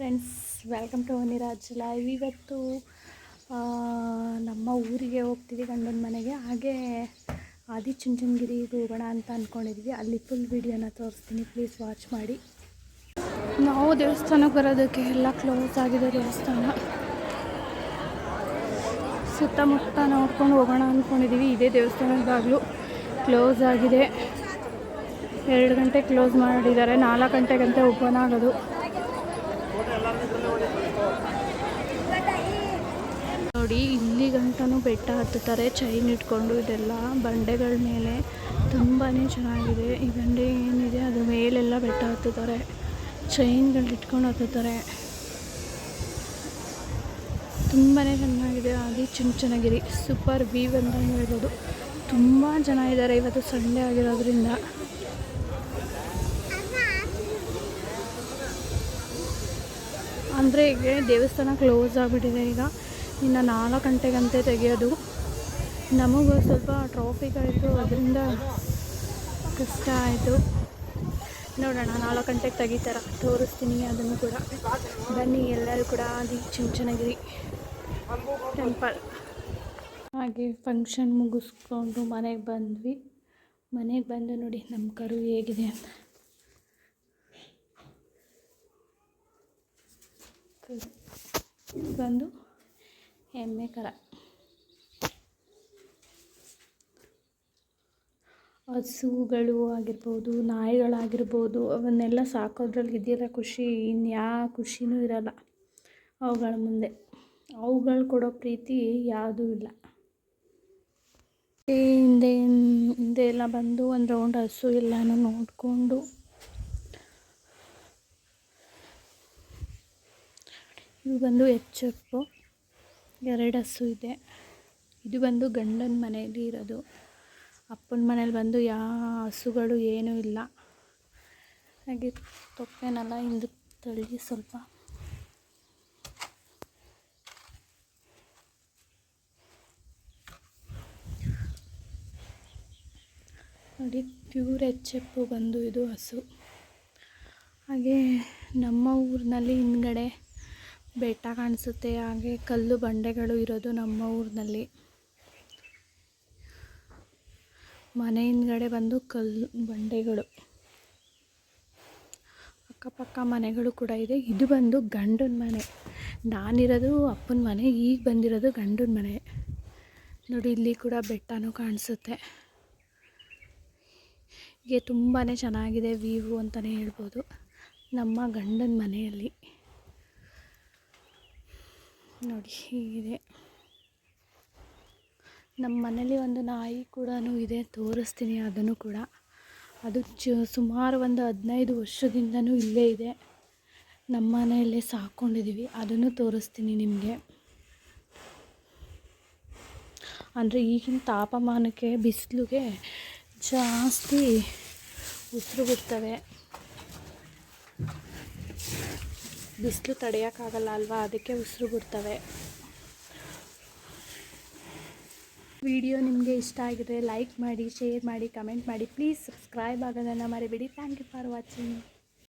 Friends, welcome to Vaniraj live. ಇವತ್ತು ನಮ್ಮ ಊರಿಗೆ ಹೋಗ್ತೀವಿ, ಗಂಡನ ಮನೆಗೆ. ಹಾಗೆ ಆದಿಚುಂಚನಗಿರಿಗೆ ಹೋಗೋಣ ಅಂತ ಅಂದ್ಕೊಂಡಿದ್ವಿ. ಅಲ್ಲಿ ಫುಲ್ ವಿಡಿಯೋನ ತೋರಿಸ್ತೀನಿ, ಪ್ಲೀಸ್ ವಾಚ್ ಮಾಡಿ. ನಾವು ದೇವಸ್ಥಾನಕ್ಕೆ ಬರೋದಕ್ಕೆ ಎಲ್ಲ ಕ್ಲೋಸ್ ಆಗಿದೆ. ದೇವಸ್ಥಾನ ಸುತ್ತಮುತ್ತ ನೋಡ್ಕೊಂಡು ಹೋಗೋಣ ಅಂದ್ಕೊಂಡಿದ್ದೀವಿ. ಇದೇ ದೇವಸ್ಥಾನದ ಬಾಗಿಲು ಕ್ಲೋಸ್ ಆಗಿದೆ. 2 ಗಂಟೆ ಕ್ಲೋಸ್ ಮಾಡಿದ್ದಾರೆ. 4 ಗಂಟೆಗಂತೆ ಓಪನ್ ಆಗೋದು. ನೋಡಿ, ಇಲ್ಲಿ ಗಂಟನೂ ಬೆಟ್ಟ ಹತ್ತುತ್ತಾರೆ ಚೈನ್ ಇಟ್ಕೊಂಡು. ಇದೆಲ್ಲ ಬಂಡೆಗಳ ಮೇಲೆ ತುಂಬಾ ಚೆನ್ನಾಗಿದೆ. ಈ ಬಂಡೆ ಏನಿದೆ ಅದ್ರ ಮೇಲೆಲ್ಲ ಬೆಟ್ಟ ಹತ್ತುತ್ತಾರೆ, ಚೈನ್ಗಳು ಇಟ್ಕೊಂಡು ಹತ್ತುತ್ತಾರೆ. ತುಂಬಾ ಚೆನ್ನಾಗಿದೆ. ಆದಿಚುಂಚನಗಿರಿ ಸೂಪರ್ ವ್ಯೂ ಅಂತ ಹೇಳ್ಬೋದು. ತುಂಬ ಜನ ಇದ್ದಾರೆ. ಇವತ್ತು ಸಂಡೇ ಆಗಿರೋದ್ರಿಂದ ಅಂದರೆ ಈಗ ದೇವಸ್ಥಾನ ಕ್ಲೋಸ್ ಆಗಿಬಿಟ್ಟಿದೆ. ಈಗ ಇನ್ನು 4 ಗಂಟೆಗಂತೆ ತೆಗೆಯೋದು. ನಮಗೂ ಸ್ವಲ್ಪ ಟ್ರಾಫಿಕ್ ಆಯಿತು, ಅದರಿಂದ ಕಷ್ಟ ಆಯಿತು. ನೋಡೋಣ, 4 ಗಂಟೆಗೆ ತೆಗಿತಾರ, ತೋರಿಸ್ತೀನಿ ಅದನ್ನು ಕೂಡ. ಬನ್ನಿ ಎಲ್ಲರೂ ಕೂಡ ಆದಿಚುಂಚನಗಿರಿ ಟೆಂಪಲ್. ಹಾಗೆ ಫಂಕ್ಷನ್ ಮುಗಿಸ್ಕೊಂಡು ಮನೆಗೆ ಬಂದ್ವಿ. ಮನೆಗೆ ಬಂದು ನೋಡಿ ನಮ್ಮ ಕರು ಹೇಗಿದೆ ಅಂತ. ಇದು ಬಂದು ಎಮ್ಮೆ ಕರ. ಹಸುಗಳು ಆಗಿರ್ಬೋದು, ನಾಯಿಗಳಾಗಿರ್ಬೋದು, ಅವನ್ನೆಲ್ಲ ಸಾಕೋದ್ರಲ್ಲಿ ಇದೆಯಲ್ಲ ಖುಷಿ, ಇನ್ಯಾವ ಖುಷಿನೂ ಇರಲ್ಲ ಅವುಗಳ ಮುಂದೆ. ಅವುಗಳು ಕೊಡೋ ಪ್ರೀತಿ ಯಾವುದೂ ಇಲ್ಲ. ಹಿಂದೆ ಎಲ್ಲ ಬಂದು ಒಂದು ರೌಂಡ್ ಹಸು ಎಲ್ಲನೂ ನೋಡಿಕೊಂಡು ಇದು ಬಂದು ಎಚ್.ಎಫ್. 2 ಹಸು ಇದೆ. ಇದು ಬಂದು ಗಂಡನ ಮನೆಯಲ್ಲಿ ಇರೋದು. ಅಪ್ಪನ ಮನೇಲಿ ಬಂದು ಯಾವ ಹಸುಗಳು ಏನೂ ಇಲ್ಲ. ಹಾಗೆ ತೊಪ್ಪೆನೆಲ್ಲ ಹಿಂದಕ್ಕೆ ತಳ್ಳಿ ಸ್ವಲ್ಪ. ನೋಡಿ, ಪ್ಯೂರ್ ಎಚ್.ಎಫ್ ಬಂದು ಇದು ಹಸು. ಹಾಗೆ ನಮ್ಮ ಊರಿನಲ್ಲಿ ಹಿಂದ್ಗಡೆ ಬೆಟ್ಟ ಕಾಣಿಸುತ್ತೆ. ಹಾಗೆ ಕಲ್ಲು ಬಂಡೆಗಳು ಇರೋದು ನಮ್ಮ ಊರಿನಲ್ಲಿ. ಮನೆ ಹಿಂದ್ಗಡೆ ಬಂದು ಕಲ್ಲು ಬಂಡೆಗಳು, ಅಕ್ಕಪಕ್ಕ ಮನೆಗಳು ಕೂಡ ಇದೆ. ಇದು ಬಂದು ಗಂಡನ ಮನೆ. ನಾನಿರೋದು ಅಪ್ಪನ ಮನೆ, ಈಗ ಬಂದಿರೋದು ಗಂಡನ ಮನೆ. ನೋಡಿ, ಇಲ್ಲಿ ಕೂಡ ಬೆಟ್ಟನೂ ಕಾಣಿಸುತ್ತೆ. ಹೀಗೆ ತುಂಬಾ ಚೆನ್ನಾಗಿದೆ ವ್ಯೂ ಅಂತಲೇ ಹೇಳ್ಬೋದು ನಮ್ಮ ಗಂಡನ ಮನೆಯಲ್ಲಿ. ನೋಡಿ ಹೀಗಿದೆ. ನಮ್ಮ ಮನೇಲಿ ಒಂದು ನಾಯಿ ಕೂಡ ಇದೆ, ತೋರಿಸ್ತೀನಿ ಅದನ್ನು ಕೂಡ. ಅದು ಸುಮಾರು ಒಂದು 15 ವರ್ಷದಿಂದನೂ ಇಲ್ಲೇ ಇದೆ. ನಮ್ಮ ಮನೆಯಲ್ಲೇ ಸಾಕ್ಕೊಂಡಿದ್ದೀವಿ. ಅದನ್ನು ತೋರಿಸ್ತೀನಿ ನಿಮಗೆ. ಅಂದರೆ ಈಗಿನ ತಾಪಮಾನಕ್ಕೆ, ಬಿಸಿಲಿಗೆ ಜಾಸ್ತಿ ಉಸಿರು ಬಿಡ್ತವೆ. ಬಿಸಿಲು ತಡೆಯೋಕ್ಕಾಗಲ್ಲ ಅಲ್ವಾ, ಅದಕ್ಕೆ ಉಸಿರು ಬಿಡ್ತವೆ. ವಿಡಿಯೋ ನಿಮಗೆ ಇಷ್ಟ ಆಗಿದ್ರೆ ಲೈಕ್ ಮಾಡಿ, ಶೇರ್ ಮಾಡಿ, ಕಮೆಂಟ್ ಮಾಡಿ. ಪ್ಲೀಸ್ ಸಬ್ಸ್ಕ್ರೈಬ್ ಆಗೋದನ್ನು ಮರಿಬೇಡಿ. Thank you for watching.